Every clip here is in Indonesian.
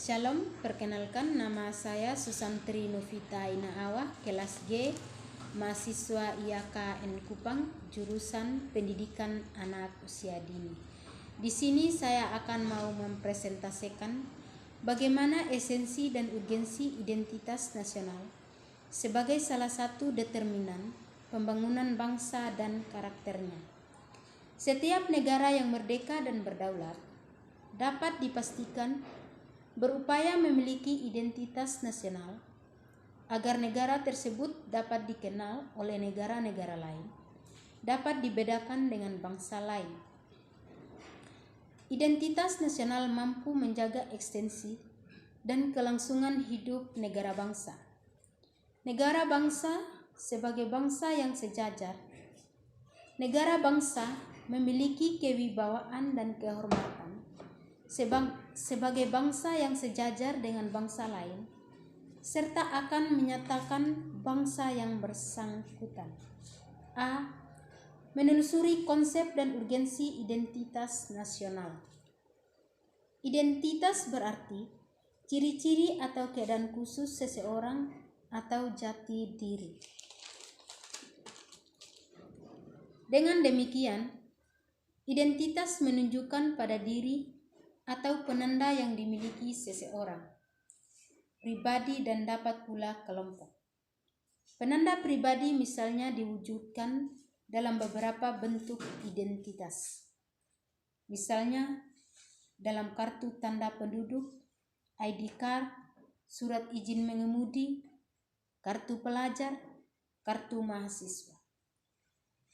Shalom, perkenalkan nama saya Susantri Novita Inaawa, kelas G, mahasiswa IAKN Kupang, jurusan Pendidikan Anak Usia Dini. Di sini saya akan mau mempresentasikan bagaimana esensi dan urgensi identitas nasional sebagai salah satu determinan pembangunan bangsa dan karakternya. Setiap negara yang merdeka dan berdaulat dapat dipastikan berupaya memiliki identitas nasional agar negara tersebut dapat dikenal oleh negara-negara lain, dapat dibedakan dengan bangsa lain. Identitas nasional mampu menjaga ekstensi dan kelangsungan hidup negara bangsa. Negara bangsa sebagai bangsa yang sejajar. Negara bangsa memiliki kewibawaan dan kehormatan sebagai bangsa yang sejajar dengan bangsa lain, serta akan menyatakan bangsa yang bersangkutan. A. Menelusuri konsep dan urgensi identitas nasional. Identitas berarti ciri-ciri atau keadaan khusus seseorang atau jati diri. Dengan demikian, identitas menunjukkan pada diri atau penanda yang dimiliki seseorang, pribadi dan dapat pula kelompok. Penanda pribadi misalnya diwujudkan dalam beberapa bentuk identitas. Misalnya dalam kartu tanda penduduk, ID card, surat izin mengemudi, kartu pelajar, kartu mahasiswa.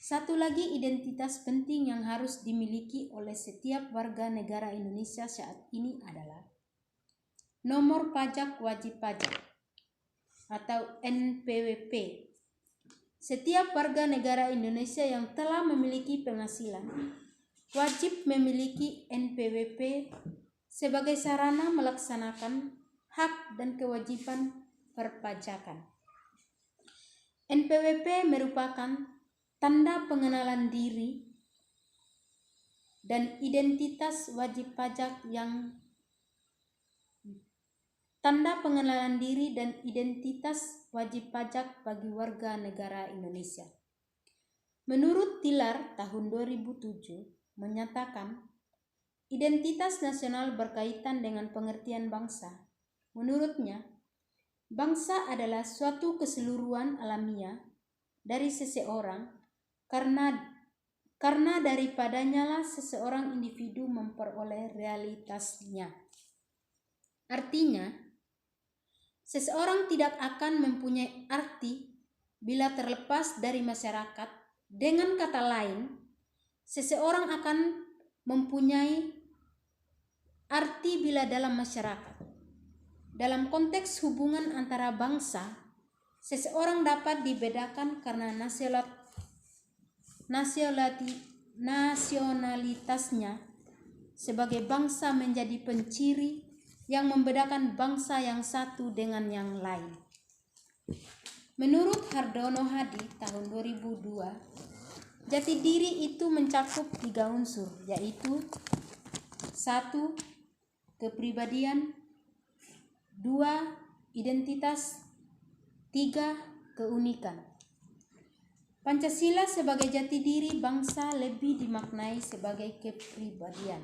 Satu lagi identitas penting yang harus dimiliki oleh setiap warga negara Indonesia saat ini adalah nomor pajak wajib pajak atau NPWP. Setiap warga negara Indonesia yang telah memiliki penghasilan wajib memiliki NPWP sebagai sarana melaksanakan hak dan kewajiban perpajakan. NPWP merupakan tanda pengenalan diri dan identitas wajib pajak bagi warga negara Indonesia. Menurut Tilar tahun 2007 menyatakan identitas nasional berkaitan dengan pengertian bangsa. Menurutnya, bangsa adalah suatu keseluruhan alamiah dari seseorang karena daripadanya lah seseorang individu memperoleh realitasnya. Artinya, seseorang tidak akan mempunyai arti bila terlepas dari masyarakat. Dengan kata lain, seseorang akan mempunyai arti bila dalam masyarakat. Dalam konteks hubungan antara bangsa, seseorang dapat dibedakan karena nasionalitasnya sebagai bangsa menjadi penciri yang membedakan bangsa yang satu dengan yang lain. Menurut Hardono Hadi tahun 2002, jati diri itu mencakup 3 unsur, yaitu 1. Kepribadian, 2. Identitas, 3. Keunikan. Pancasila sebagai jati diri bangsa lebih dimaknai sebagai kepribadian.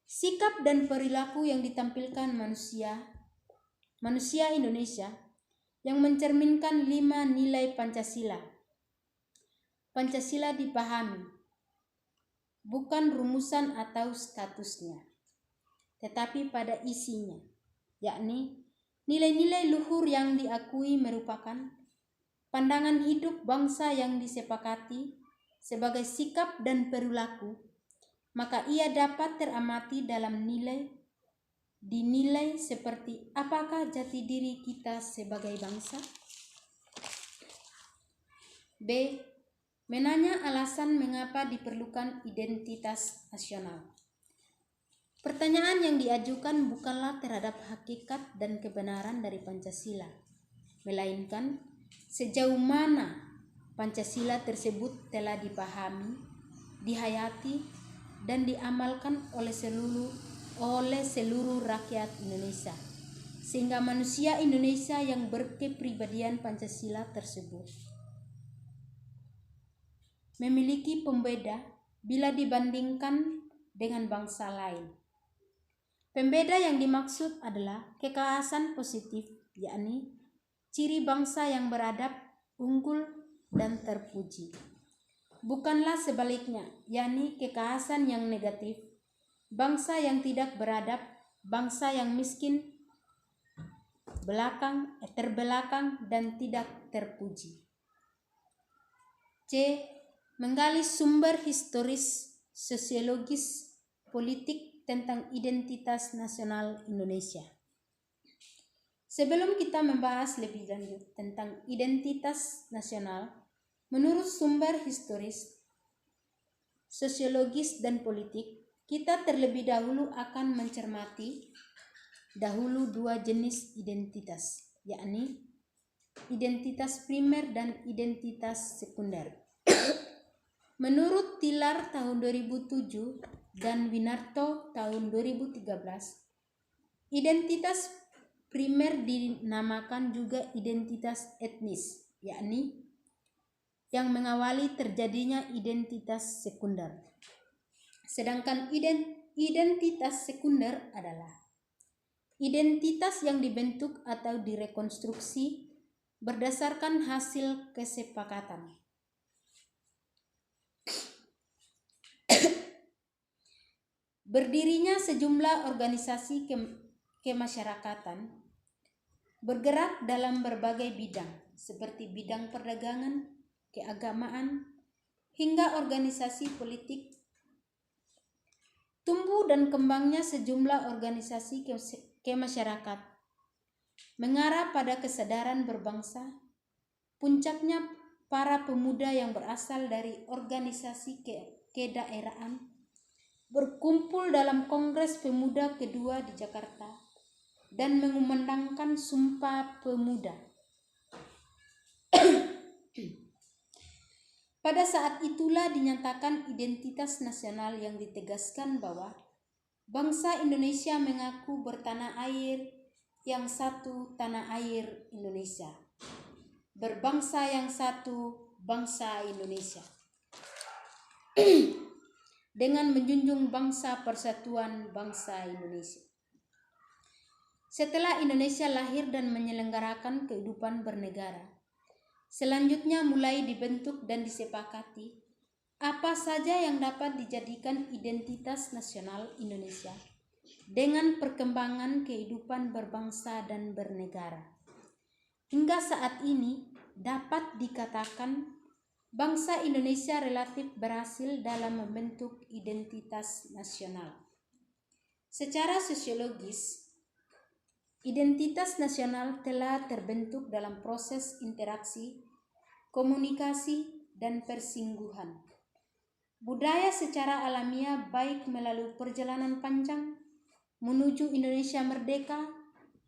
Sikap dan perilaku yang ditampilkan manusia Indonesia yang mencerminkan 5 nilai Pancasila. Pancasila dipahami bukan rumusan atau statusnya, tetapi pada isinya, yakni nilai-nilai luhur yang diakui merupakan pandangan hidup bangsa yang disepakati sebagai sikap dan perilaku, maka ia dapat teramati dalam dinilai seperti apakah jati diri kita sebagai bangsa. B. Menanya alasan mengapa diperlukan identitas nasional. Pertanyaan yang diajukan bukanlah terhadap hakikat dan kebenaran dari Pancasila, melainkan sejauh mana Pancasila tersebut telah dipahami, dihayati, dan diamalkan oleh seluruh oleh seluruh rakyat Indonesia, sehingga manusia Indonesia yang berkepribadian Pancasila tersebut memiliki pembeda bila dibandingkan dengan bangsa lain. Pembeda yang dimaksud adalah kekhasan positif, yakni ciri bangsa yang beradab, unggul, dan terpuji. Bukanlah sebaliknya, yakni kekhasan yang negatif, bangsa yang tidak beradab, bangsa yang miskin, terbelakang, dan tidak terpuji. C. Menggali sumber historis, sosiologis, politik tentang identitas nasional Indonesia. Sebelum kita membahas lebih lanjut tentang identitas nasional, menurut sumber historis, sosiologis, dan politik, kita terlebih dahulu akan mencermati dua jenis identitas, yakni identitas primer dan identitas sekunder. Menurut Tilar tahun 2007 dan Winarto tahun 2013, identitas primer dinamakan juga identitas etnis, yakni yang mengawali terjadinya identitas sekunder. Sedangkan identitas sekunder adalah identitas yang dibentuk atau direkonstruksi berdasarkan hasil kesepakatan. Berdirinya sejumlah organisasi kemasyarakatan bergerak dalam berbagai bidang seperti bidang perdagangan, keagamaan, hingga organisasi politik. Tumbuh dan kembangnya sejumlah organisasi kemasyarakatan mengarah pada kesadaran berbangsa. Puncaknya para pemuda yang berasal dari organisasi kedaerahan berkumpul dalam Kongres Pemuda kedua di Jakarta dan mengumandangkan Sumpah Pemuda. Pada saat itulah dinyatakan identitas nasional yang ditegaskan bahwa bangsa Indonesia mengaku bertanah air yang satu, tanah air Indonesia. Berbangsa yang satu, bangsa Indonesia. Dengan menjunjung bangsa persatuan bangsa Indonesia. Setelah Indonesia lahir dan menyelenggarakan kehidupan bernegara, selanjutnya mulai dibentuk dan disepakati apa saja yang dapat dijadikan identitas nasional Indonesia dengan perkembangan kehidupan berbangsa dan bernegara. Hingga saat ini dapat dikatakan bangsa Indonesia relatif berhasil dalam membentuk identitas nasional. Secara sosiologis, identitas nasional telah terbentuk dalam proses interaksi, komunikasi, dan persingguhan. Budaya secara alamiah baik melalui perjalanan panjang menuju Indonesia merdeka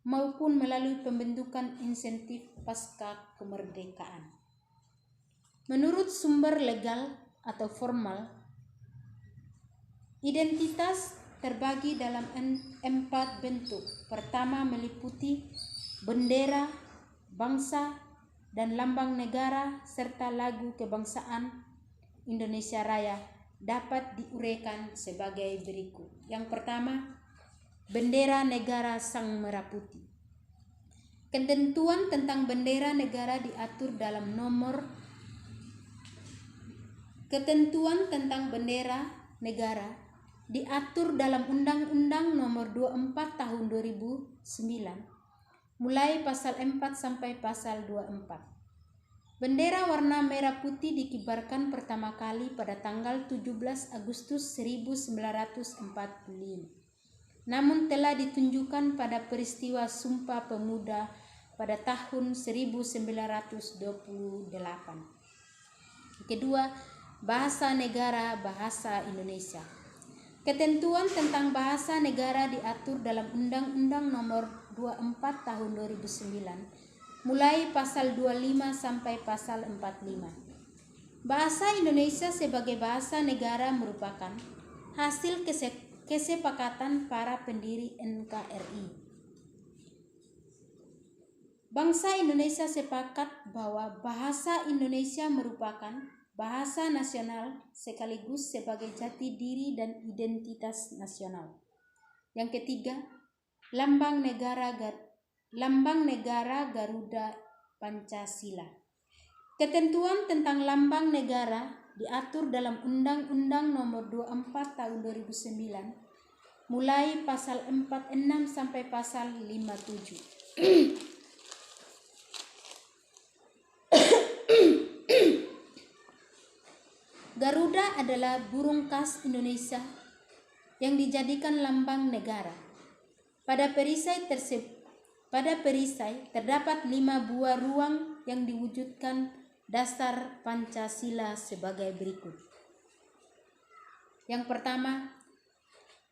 maupun melalui pembentukan insentif pasca kemerdekaan. Menurut sumber legal atau formal, identitas terbagi dalam 4 bentuk. Pertama meliputi bendera, bangsa, dan lambang negara serta lagu kebangsaan Indonesia Raya dapat diuraikan sebagai berikut. Yang pertama, bendera negara Sang Merah Putih. Ketentuan tentang bendera negara diatur dalam Ketentuan tentang bendera negara diatur dalam Undang-Undang Nomor 24 Tahun 2009, mulai pasal 4 sampai pasal 24. Bendera warna merah putih dikibarkan pertama kali pada tanggal 17 Agustus 1945. Namun telah ditunjukkan pada peristiwa Sumpah Pemuda pada tahun 1928. Kedua, bahasa negara bahasa Indonesia. Ketentuan tentang bahasa negara diatur dalam Undang-Undang Nomor 24 Tahun 2009, mulai pasal 25 sampai pasal 45. Bahasa Indonesia sebagai bahasa negara merupakan hasil kesepakatan para pendiri NKRI. Bangsa Indonesia sepakat bahwa bahasa Indonesia merupakan bahasa nasional sekaligus sebagai jati diri dan identitas nasional. Yang ketiga, lambang negara Garuda Pancasila. Ketentuan tentang lambang negara diatur dalam Undang-Undang Nomor 24 Tahun 2009, mulai pasal 46 sampai pasal 57. Garuda adalah burung khas Indonesia yang dijadikan lambang negara. Pada perisai terdapat 5 buah ruang yang diwujudkan dasar Pancasila sebagai berikut. Yang pertama,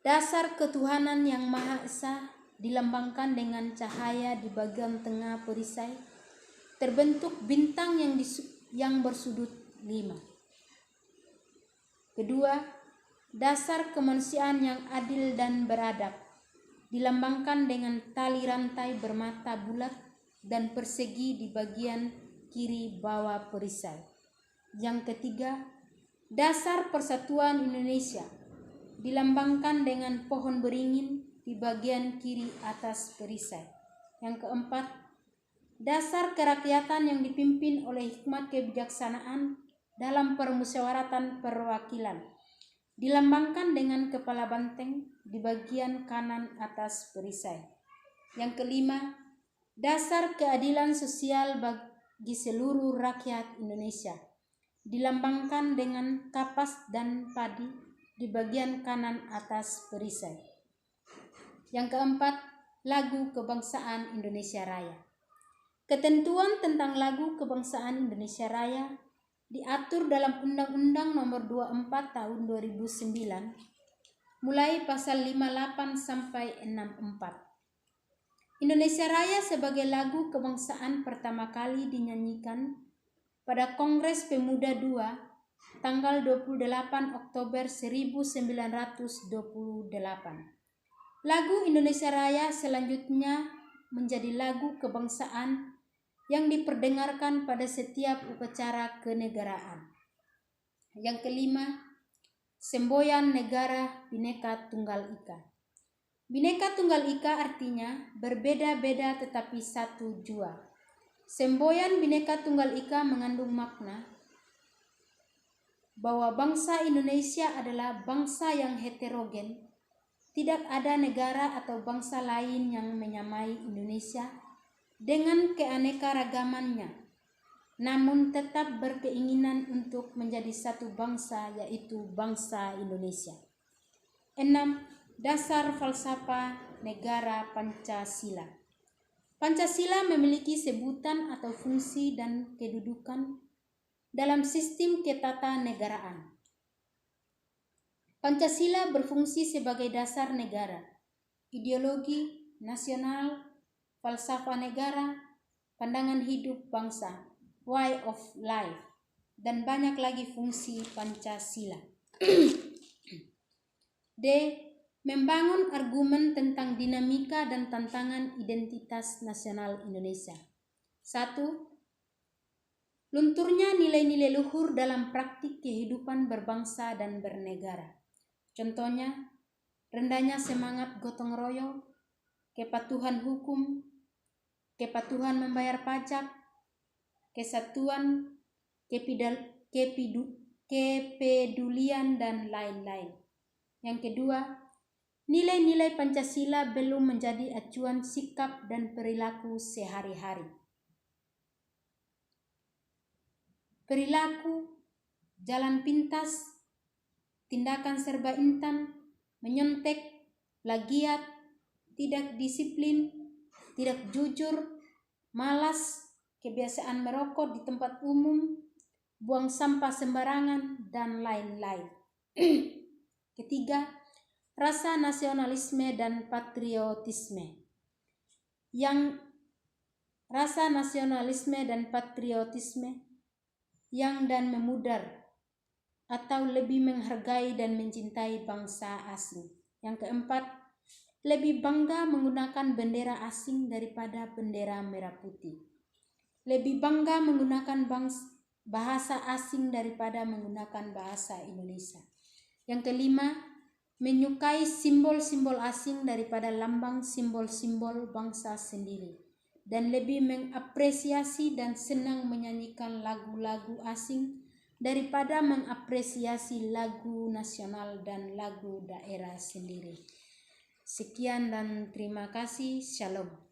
dasar ketuhanan yang Maha Esa dilambangkan dengan cahaya di bagian tengah perisai, terbentuk bintang yang bersudut 5. Kedua, dasar kemanusiaan yang adil dan beradab dilambangkan dengan tali rantai bermata bulat dan persegi di bagian kiri bawah perisai. Yang ketiga, dasar persatuan Indonesia dilambangkan dengan pohon beringin di bagian kiri atas perisai. Yang keempat, dasar kerakyatan yang dipimpin oleh hikmat kebijaksanaan dalam permusyawaratan perwakilan dilambangkan dengan kepala banteng di bagian kanan atas perisai. Yang kelima, dasar keadilan sosial bagi seluruh rakyat Indonesia dilambangkan dengan kapas dan padi di bagian kanan atas perisai. Yang keempat, lagu kebangsaan Indonesia Raya. Ketentuan tentang lagu kebangsaan Indonesia Raya diatur dalam Undang-Undang Nomor 24 Tahun 2009, mulai pasal 58 sampai 64. Indonesia Raya sebagai lagu kebangsaan pertama kali dinyanyikan pada Kongres Pemuda II tanggal 28 Oktober 1928. Lagu Indonesia Raya selanjutnya menjadi lagu kebangsaan yang diperdengarkan pada setiap upacara kenegaraan. Yang kelima, semboyan negara Bhinneka Tunggal Ika. Bhinneka Tunggal Ika artinya berbeda-beda tetapi satu jua. Semboyan Bhinneka Tunggal Ika mengandung makna bahwa bangsa Indonesia adalah bangsa yang heterogen. Tidak ada negara atau bangsa lain yang menyamai Indonesia dengan keanekaragamannya, namun tetap berkeinginan untuk menjadi satu bangsa, yaitu bangsa Indonesia. 6. Dasar falsafah negara Pancasila. Pancasila memiliki sebutan atau fungsi dan kedudukan dalam sistem ketatanegaraan. Pancasila berfungsi sebagai dasar negara, ideologi nasional, falsafah negara, pandangan hidup bangsa, way of life, dan banyak lagi fungsi Pancasila. D. Membangun argumen tentang dinamika dan tantangan identitas nasional Indonesia. 1. Lunturnya nilai-nilai luhur dalam praktik kehidupan berbangsa dan bernegara. Contohnya, rendahnya semangat gotong royong, kepatuhan hukum, kepatuhan membayar pajak, kesatuan, kepedulian, dan lain-lain. Yang kedua, nilai-nilai Pancasila belum menjadi acuan sikap dan perilaku sehari-hari. Perilaku, jalan pintas, tindakan serba instan, menyontek, plagiat, tidak disiplin, tidak jujur, malas, kebiasaan merokok di tempat umum, buang sampah sembarangan, dan lain-lain. Ketiga, rasa nasionalisme dan patriotisme. Rasa nasionalisme dan patriotisme yang dan memudar atau lebih menghargai dan mencintai bangsa asing. Yang keempat, lebih bangga menggunakan bendera asing daripada bendera merah putih. Lebih bangga menggunakan bahasa asing daripada menggunakan bahasa Indonesia. Yang kelima, menyukai simbol-simbol asing daripada lambang simbol-simbol bangsa sendiri. Dan lebih mengapresiasi dan senang menyanyikan lagu-lagu asing daripada mengapresiasi lagu nasional dan lagu daerah sendiri. Sekian dan terima kasih. Shalom.